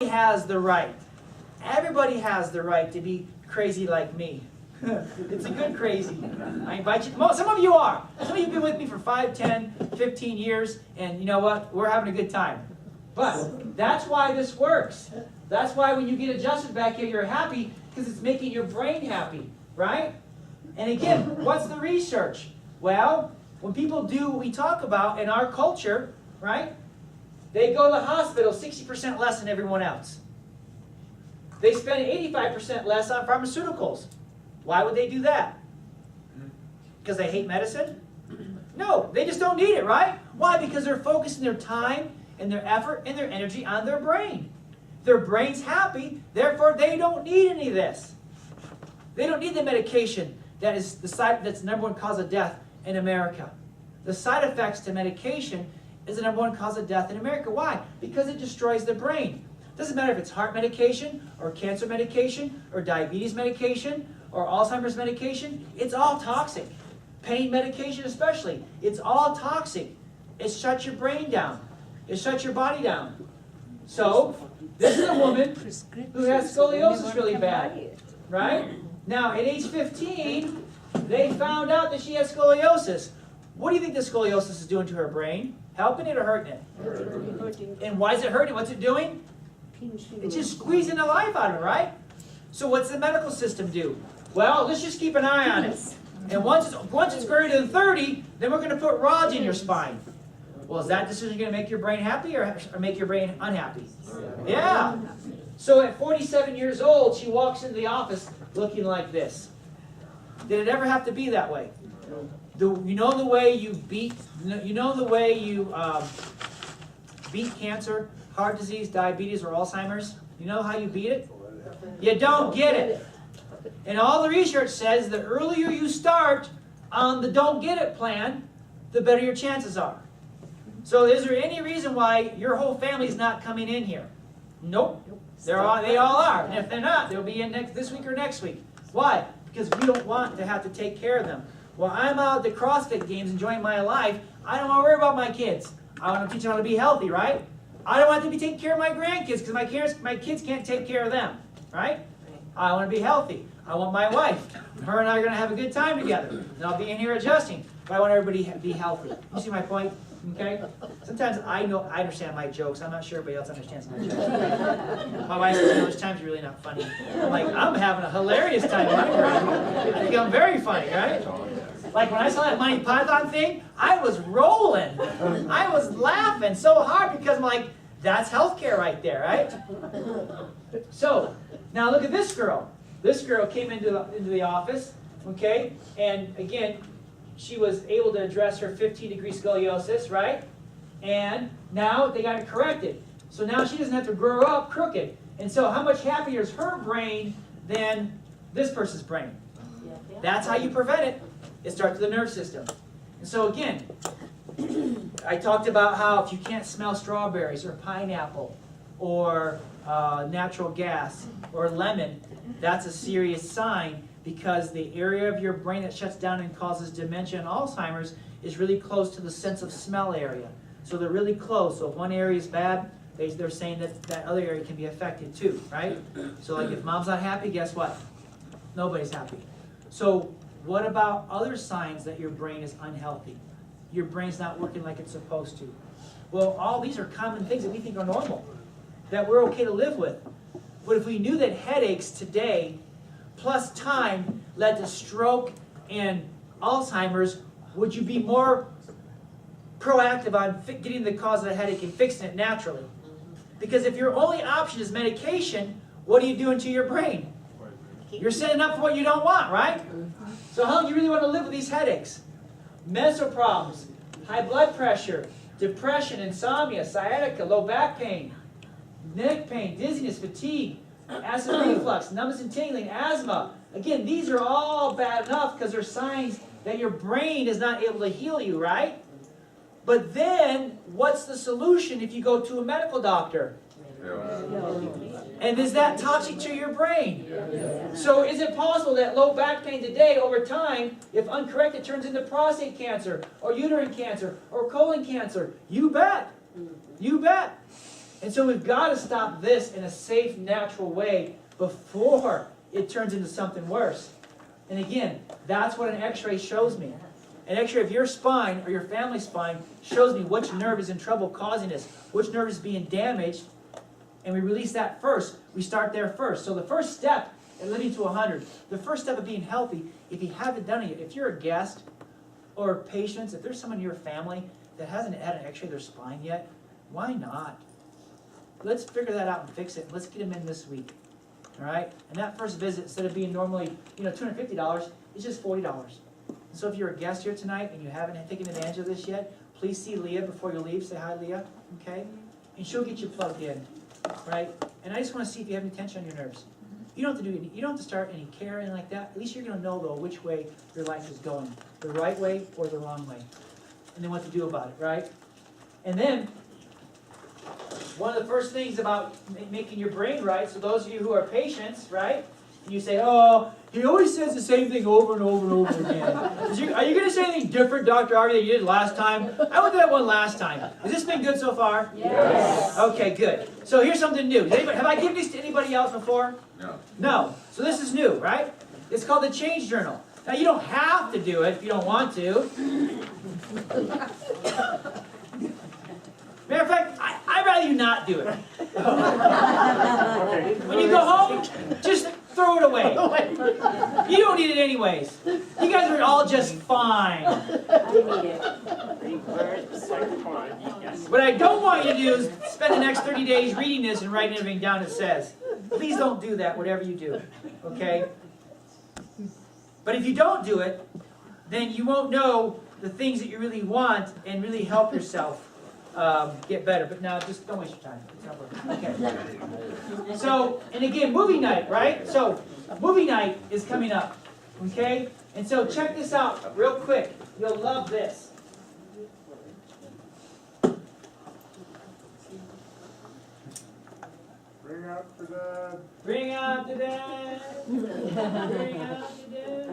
has the right. Everybody has the right to be crazy like me. It's a good crazy. I invite you. Some of you are. Some of you have been with me for 5, 10, 15 years, and you know what? We're having a good time. But that's why this works. That's why when you get adjusted back here, you're happy because it's making your brain happy, right? And again, what's the research? Well, when people do what we talk about in our culture, right? They go to the hospital 60% less than everyone else. They spend 85% less on pharmaceuticals. Why would they do that? Because they hate medicine? No, they just don't need it, right? Why? Because they're focusing their time and their effort and their energy on their brain. Their brain's happy, therefore they don't need any of this. They don't need the medication that's the number one cause of death in America. The side effects to medication is the number one cause of death in America. Why? Because it destroys the brain. Doesn't matter if it's heart medication, or cancer medication, or diabetes medication, or Alzheimer's medication. It's all toxic. Pain medication especially. It's all toxic. It shuts your brain down. It shuts your body down. So, this is a woman who has scoliosis really bad. Right? Now, at age 15, they found out that she has scoliosis. What do you think the scoliosis is doing to her brain? Helping it or hurting it? Hurting. And why is it hurting? What's it doing? It's just squeezing the life out of it, right? So what's the medical system do? Well, let's just keep an eye on it. And once it's greater than 30, then we're going to put rods in your spine. Well, is that decision going to make your brain happy or make your brain unhappy? Yeah. So at 47 years old, she walks into the office looking like this. Did it ever have to be that way? You know the way you beat cancer, heart disease, diabetes, or Alzheimer's? You know how you beat it? You don't get it. And all the research says the earlier you start on the don't get it plan, the better your chances are. So is there any reason why your whole family's not coming in here? Nope. They all are. And if they're not, they'll be in this week or next week. Why? Because we don't want to have to take care of them. Well, I'm out at the CrossFit games enjoying my life. I don't want to worry about my kids. I want to teach them how to be healthy, right? I don't want them to be taking care of my grandkids because my kids can't take care of them, right? I want to be healthy. I want my wife. Her and I are going to have a good time together. And I'll be in here adjusting. But I want everybody to be healthy. You see my point? Okay? Sometimes I understand my jokes. I'm not sure everybody else understands my jokes. My wife says, there's times you're really not funny. I'm like, I'm having a hilarious time. I think I'm very funny, right? Like when I saw that Monty Python thing, I was rolling. I was laughing so hard because I'm like, that's healthcare right there, right? So, now look at this girl. This girl came into the office, okay? And again, she was able to address her 15-degree scoliosis, right? And now they got it corrected. So now she doesn't have to grow up crooked. And so how much happier is her brain than this person's brain? That's how you prevent it. It starts with the nerve system. And so again, I talked about how if you can't smell strawberries or pineapple or natural gas or lemon, that's a serious sign because the area of your brain that shuts down and causes dementia and Alzheimer's is really close to the sense of smell area. So they're really close. So if one area is bad, they're saying that other area can be affected too, right? So like if mom's not happy, guess what? Nobody's happy. So what about other signs that your brain is unhealthy? Your brain's not working like it's supposed to. Well, all these are common things that we think are normal, that we're okay to live with. But if we knew that headaches today, plus time, led to stroke and Alzheimer's, would you be more proactive on getting the cause of the headache and fixing it naturally? Because if your only option is medication, what are you doing to your brain? You're setting up for what you don't want, right? So how long do you really want to live with these headaches? Mental problems, high blood pressure, depression, insomnia, sciatica, low back pain, neck pain, dizziness, fatigue, acid reflux, numbness and tingling, asthma. Again, these are all bad enough because they're signs that your brain is not able to heal you, right? But then, what's the solution if you go to a medical doctor? And is that toxic to your brain? So is it possible that low back pain today, over time, if uncorrected, turns into prostate cancer, or uterine cancer, or colon cancer? You bet. You bet. And so we've got to stop this in a safe, natural way before it turns into something worse. And again, that's what an x-ray shows me. An x-ray of your spine or your family spine shows me which nerve is in trouble causing this, which nerve is being damaged, and we release that first. We start there first. So the first step in living to 100, the first step of being healthy, if you haven't done it yet, if you're a guest or patients, if there's someone in your family that hasn't had an x-ray of their spine yet, why not? Let's figure that out and fix it. Let's get them in this week. All right? And that first visit, instead of being normally, $250, it's just $40. And so if you're a guest here tonight and you haven't taken advantage of this yet, please see Leah before you leave. Say hi, Leah. Okay? And she'll get you plugged in. Right? And I just want to see if you have any tension on your nerves. You don't have to do any, you don't have to start any care or anything like that. At least you're going to know, though, which way your life is going. The right way or the wrong way. And then what to do about it, right? And then, one of the first things about making your brain right, so those of you who are patients, right? And you say, oh, he always says the same thing over and over and over again. Are you going to say anything different, Dr. Arby, than you did last time? I went to that one last time. Has this been good so far? Yes. Okay, good. So here's something new. Have I given this to anybody else before? No. No. So this is new, right? It's called the Change Journal. Now, you don't have to do it if you don't want to. Matter of fact, I'd rather you not do it. When you go home, just throw it away. You don't need it anyways. You guys are all just fine. I need it. What I don't want you to do is spend the next 30 days reading this and writing everything down it says. Please don't do that, whatever you do. Okay? But if you don't do it, then you won't know the things that you really want and really help yourself get better. But now, just don't waste your time. It's not working. Okay. So, and again, movie night, right? So, movie night is coming up. Okay? And so, check this out real quick. You'll love this. Bring out the dad. Bring out the dad. Bring out the dad.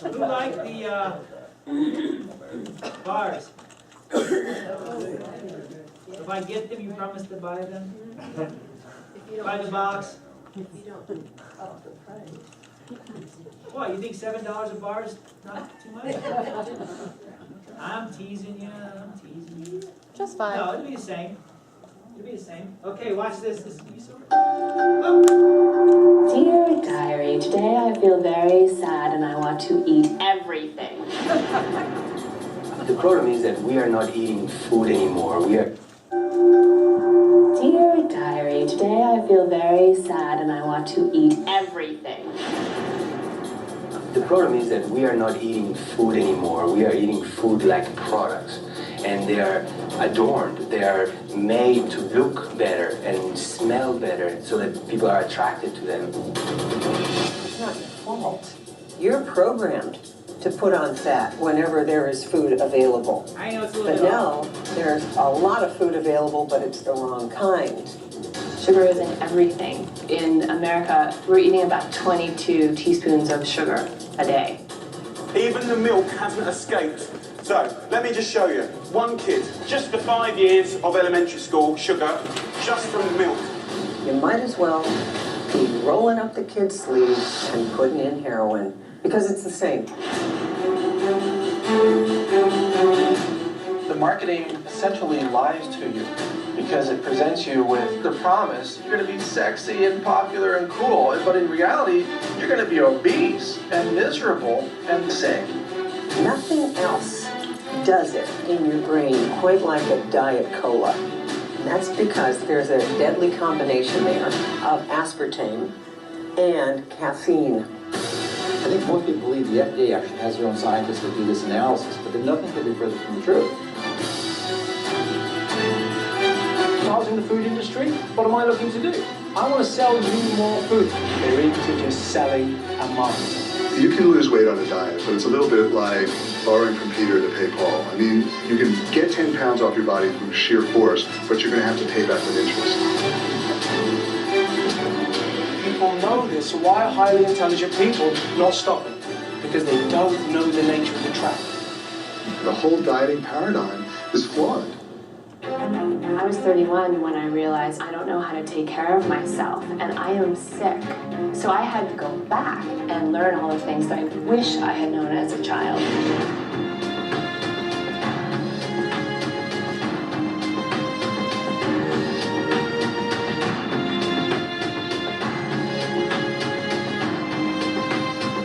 Who like the bars? If I get them, you promise to buy them? Buy the box? What, you think $7 a bar is not too much? I'm teasing you, I'm teasing you. Just fine. No, it'll be the same. It'll be the same. Okay, watch this. Dear Diary, today I feel very sad and I want to eat everything. The problem is that we are not eating food anymore. Dear Diary, today I feel very sad and I want to eat everything. The problem is that we are not eating food anymore. We are eating food-like products. And they are adorned. They are made to look better and smell better so that people are attracted to them. It's not your fault. You're programmed to put on fat whenever there is food available. I know it's a little But bit now, there's a lot of food available, but it's the wrong kind. Sugar is in everything. In America, we're eating about 22 teaspoons of sugar a day. Even the milk hasn't escaped. So, let me just show you. One kid, just for 5 years of elementary school, sugar, just from the milk. You might as well be rolling up the kid's sleeve and putting in heroin, because it's the same. The marketing essentially lies to you because it presents you with the promise you're going to be sexy and popular and cool, but in reality, you're going to be obese and miserable and sick. Nothing else does it in your brain quite like a Diet Cola. And that's because there's a deadly combination there of aspartame and caffeine. I think most people believe the FDA actually has their own scientists that do this analysis, but then nothing could be further from the truth. If I was in the food industry, what am I looking to do? I want to sell you more food. They're into just selling a market. You can lose weight on a diet, but it's a little bit like borrowing from Peter to pay Paul. I mean, you can get 10 pounds off your body through sheer force, but you're going to have to pay back with interest. People know this, so why are highly intelligent people not stopping? Because they don't know the nature of the trap. The whole dieting paradigm is flawed. I was 31 when I realized I don't know how to take care of myself, and I am sick. So I had to go back and learn all the things that I wish I had known as a child.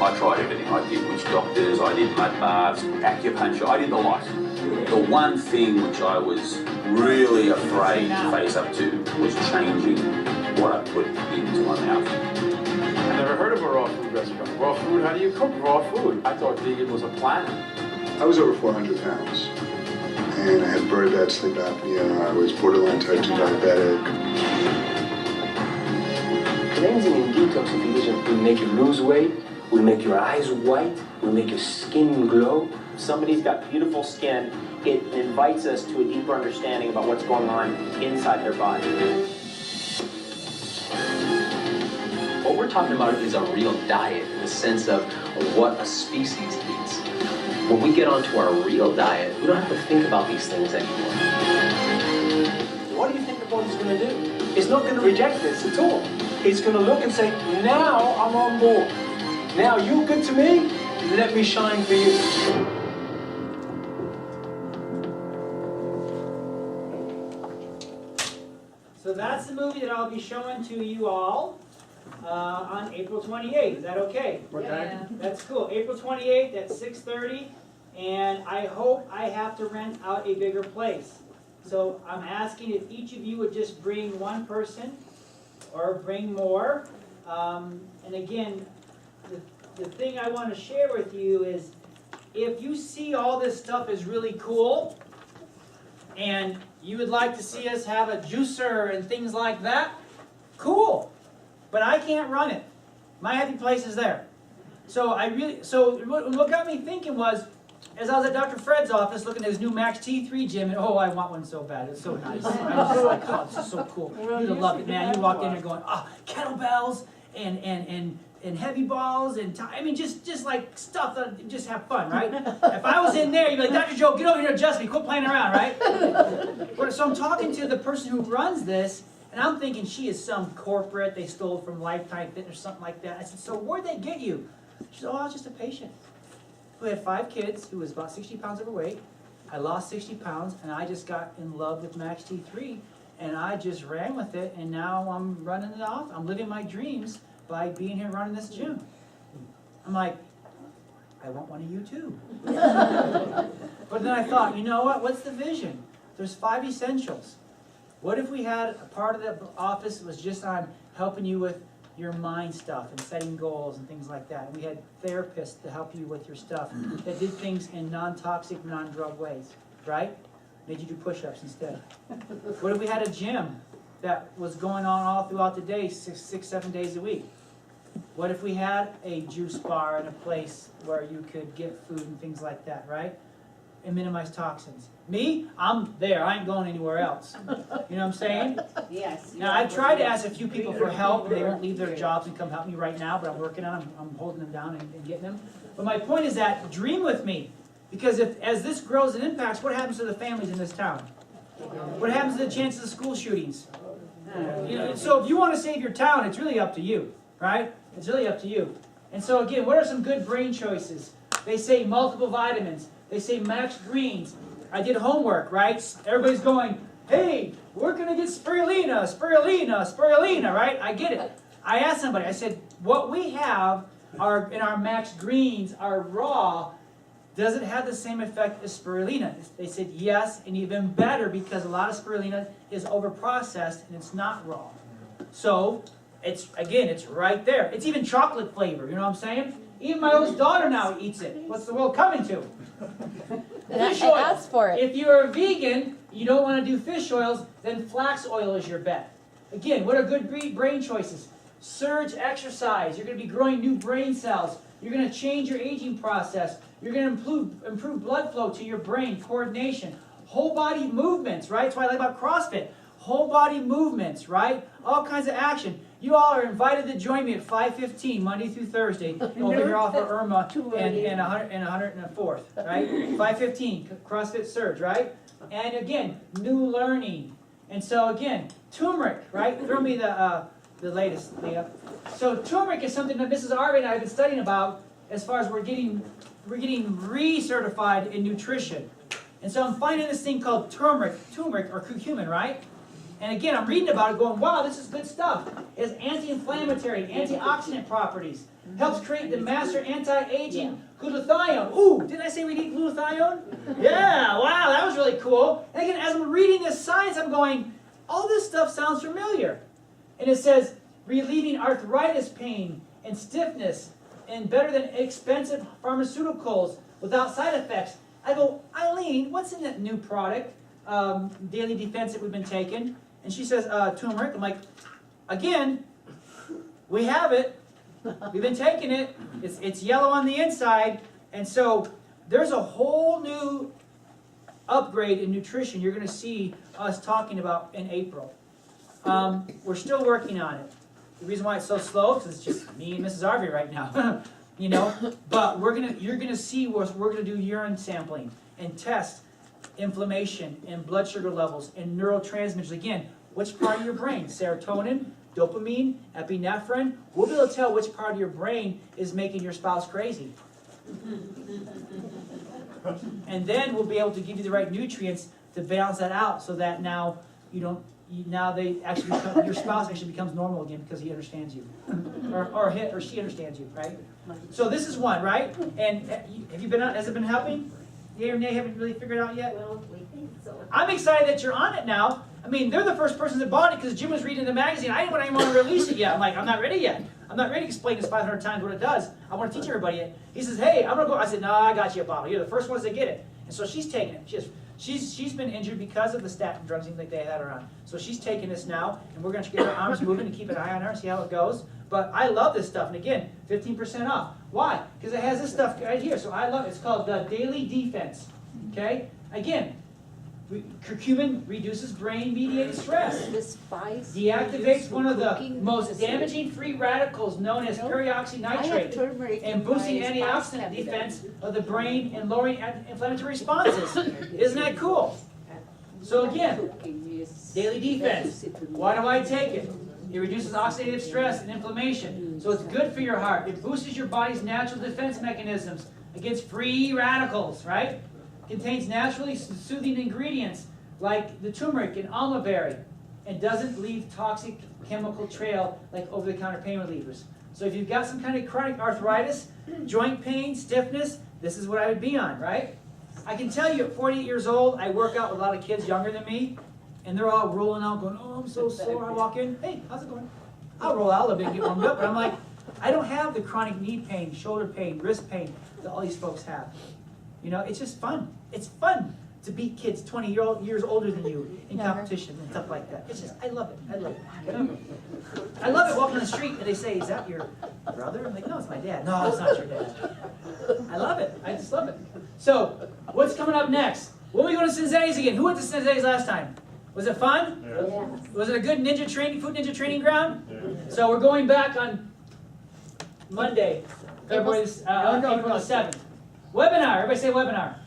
I tried everything. I did witch doctors, I did mud baths, acupuncture, I did the lot. The one thing which I was really afraid to face up to was changing what I put into my mouth. I never heard of a raw food restaurant. Raw food, how do you cook raw food? I thought vegan was a planet. I was over 400 pounds, and I had very bad sleep apnea. I was borderline type 2 diabetic. Cleansing and detoxification will make you lose weight, will make your eyes white, will make your skin glow. If somebody's got beautiful skin, it invites us to a deeper understanding about what's going on inside their body. What we're talking about is a real diet in the sense of what a species eats. When we get onto our real diet, we don't have to think about these things anymore. What do you think the body's going to do? It's not going to reject this at all. It's going to look and say, now I'm on board. Now you're good to me, let me shine for you. So that's the movie that I'll be showing to you all on April 28th. Is that okay? Yeah. That's cool. April 28th at 6:30, and I hope I have to rent out a bigger place. So I'm asking if each of you would just bring one person or bring more. And again, the thing I want to share with you is if you see all this stuff is really cool and you would like to see us have a juicer and things like that, cool. But I can't run it. My happy place is there. So what got me thinking was, as I was at Dr. Fred's office looking at his new Max T3 gym, and oh, I want one so bad. It's so nice. I was just like, oh, this is so cool. You'd have loved it, man. You walked in there going, oh, kettlebells and heavy balls and I mean, just like stuff that just have fun, right? If I was in there, you'd be like, Dr. Joe, get over here and adjust me. Quit playing around, right? So I'm talking to the person who runs this, and I'm thinking she is some corporate they stole from Lifetime Fitness or something like that. I said, so where'd they get you? She said, oh, I was just a patient who had 5 kids, who was about 60 pounds overweight. I lost 60 pounds, and I just got in love with Max T3, and I just ran with it, and now I'm running it off. I'm living my dreams by being here running this gym. I'm like, I want one of you too. But then I thought, you know what? What's the vision? There's 5 essentials. What if we had a part of the office that was just on helping you with your mind stuff and setting goals and things like that? And we had therapists to help you with your stuff that did things in non-toxic, non-drug ways, right? Made you do push-ups instead. What if we had a gym that was going on all throughout the day, 6, 7 days a week? What if we had a juice bar and a place where you could get food and things like that, right? And minimize toxins. Me, I'm there. I ain't going anywhere else. You know what I'm saying? Yes. Now, I've tried to ask a few people for help, and they won't leave their jobs and come help me right now, but I'm working on them. I'm holding them down and getting them. But my point is that dream with me. Because as this grows and impacts, what happens to the families in this town? What happens to the chances of school shootings? You know, so if you want to save your town, it's really up to you, right? It's really up to you. And so again, what are some good brain choices? They say multiple vitamins. They say Max Greens. I did homework, right? Everybody's going, hey, we're going to get spirulina, spirulina, spirulina, right? I get it. I asked somebody, I said, what we have in our Max Greens are raw. Does it have the same effect as spirulina? They said yes, and even better because a lot of spirulina is overprocessed and it's not raw. So, it's right there. It's even chocolate flavor, you know what I'm saying? Even my oldest daughter now eats it. What's the world coming to? Fish oil. Ask for it. If you're a vegan, you don't want to do fish oils, then flax oil is your bet. Again, what are good brain choices? Surge exercise. You're going to be growing new brain cells. You're going to change your aging process. You're going to improve blood flow to your brain, coordination, whole body movements, right? That's what I like about CrossFit. Whole body movements, right? All kinds of action. You all are invited to join me at 5:15 Monday through Thursday over here off of Irma and 104th, right? 5:15 CrossFit Surge, right? And again, new learning. And so again, turmeric, right? Throw me the latest, Leah. So turmeric is something that Mrs. Arvey and I have been studying about as far as we're getting recertified in nutrition. And so I'm finding this thing called turmeric or curcumin, right? And again, I'm reading about it going, wow, this is good stuff. It has anti-inflammatory, antioxidant properties. Helps create the master anti-aging glutathione. Ooh, didn't I say we need glutathione? Yeah, wow, that was really cool. And again, as I'm reading this science, I'm going, all this stuff sounds familiar. And it says, relieving arthritis pain and stiffness and better than expensive pharmaceuticals without side effects. I go, Eileen, what's in that new product, Daily Defense that we've been taking? And she says, turmeric. I'm like, again, we have it. We've been taking it. It's yellow on the inside. And so there's a whole new upgrade in nutrition you're going to see us talking about in April. We're still working on it. The reason why it's so slow is it's just me and Mrs. Arvey right now. You know, but you're gonna see what we're gonna do urine sampling and test inflammation and blood sugar levels and neurotransmitters. Again, which part of your brain? Serotonin, dopamine, epinephrine. We'll be able to tell which part of your brain is making your spouse crazy. And then we'll be able to give you the right nutrients to balance that out so that now your spouse actually becomes normal again because he understands you. or she understands you, right? So this is one, right? And has it been helping? Yay or nay, haven't really figured it out yet? Well, we think so. I'm excited that you're on it now. I mean, they're the first person that bought it because Jim was reading the magazine. I didn't even want to release it yet. I'm like, I'm not ready yet. I'm not ready to explain this 500 times what it does. I want to teach everybody it. He says, hey, I'm going to go. I said, no, I got you a bottle. You're the first ones to get it. And so she's taking it. She's been injured because of the statin drugs that they had her on. So she's taking this now, and we're going to get her arms moving and keep an eye on her and see how it goes. But I love this stuff. And again, 15% off. Why? Because it has this stuff right here. So I love it. It's called the Daily Defense. Okay? Again, curcumin reduces brain-mediated stress. The spice Deactivates one of the cooking most is damaging free radicals known as peroxynitrate and boosting antioxidant defense of the brain and lowering inflammatory responses. Isn't that cool? So again, Daily Defense. Why do I take it? It reduces oxidative stress and inflammation. So it's good for your heart. It boosts your body's natural defense mechanisms against free radicals, right? Contains naturally soothing ingredients like the turmeric and almond berry and doesn't leave toxic chemical trail like over-the-counter pain relievers. So if you've got some kind of chronic arthritis, joint pain, stiffness, this is what I would be on, right? I can tell you at 48 years old, I work out with a lot of kids younger than me, and they're all rolling out going, oh, I'm so sore. I walk in, hey, how's it going? I'll roll out a little bit and get warmed up, but I'm like, I don't have the chronic knee pain, shoulder pain, wrist pain that all these folks have. You know, it's just fun. It's fun to beat kids 20 years older than you in competition and stuff like that. It's just, I love it. I love it. I love it walking on the street and they say, is that your brother? I'm like, no, it's my dad. No, it's not your dad. I love it. I just love it. So, what's coming up next? When we go to Cinzetti's again? Who went to Cinzetti's last time? Was it fun? Yes. Was it a good food ninja training ground? Yeah. So we're going back on Monday, April the 7th. Webinar, everybody say webinar.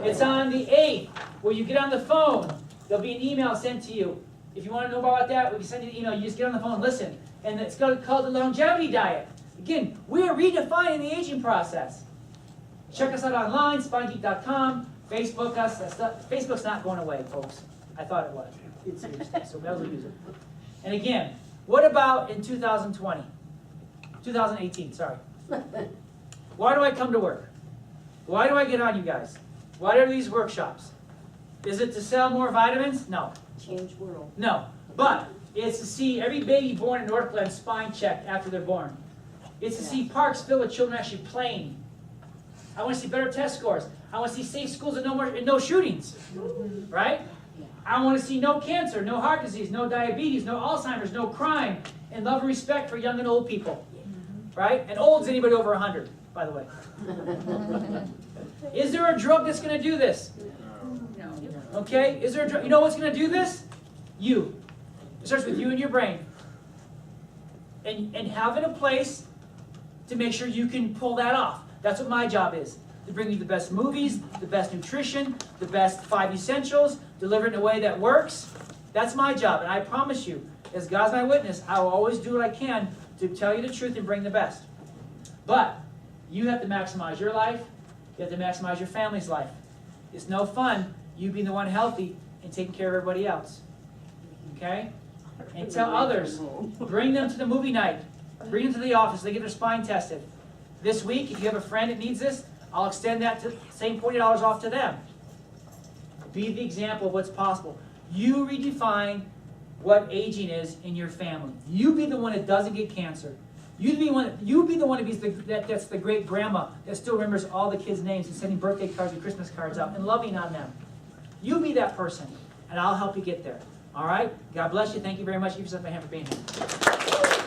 It's on the 8th, where you get on the phone. There'll be an email sent to you. If you want to know about that, we can send you the email. You just get on the phone and listen. And it's called the longevity diet. Again, we are redefining the aging process. Check us out online, spinegeek.com, Facebook us. Facebook's not going away, folks. I thought it was. It's serious, so we'll use it. And again, what about in 2020? 2018, sorry. Why do I come to work? Why do I get on you guys? Why are these workshops? Is it to sell more vitamins? No. Change world. No. But it's to see every baby born in North Glen spine checked after they're born. It's to see parks filled with children actually playing. I want to see better test scores. I want to see safe schools and no shootings. Right? I want to see no cancer, no heart disease, no diabetes, no Alzheimer's, no crime, and love and respect for young and old people. Right? And old is anybody over 100, by the way. Is there a drug that's going to do this? No. Okay? Is there a drug? You know what's going to do this? You. It starts with you and your brain. and having a place to make sure you can pull that off. That's what my job is. To bring you the best movies, the best nutrition, the best 5 essentials, deliver it in a way that works. That's my job. And I promise you, as God's my witness, I will always do what I can to tell you the truth and bring the best. But you have to maximize your life. You have to maximize your family's life. It's no fun you being the one healthy and taking care of everybody else. Okay? And tell others. Bring them to the movie night. Bring them to the office. They get their spine tested. This week, if you have a friend that needs this, I'll extend that to same $40 off to them. Be the example of what's possible. You redefine what aging is in your family. You be the one that doesn't get cancer. You be the one that's the great grandma that still remembers all the kids' names and sending birthday cards and Christmas cards out and loving on them. You be that person, and I'll help you get there. All right? God bless you. Thank you very much. Give yourself a hand for being here.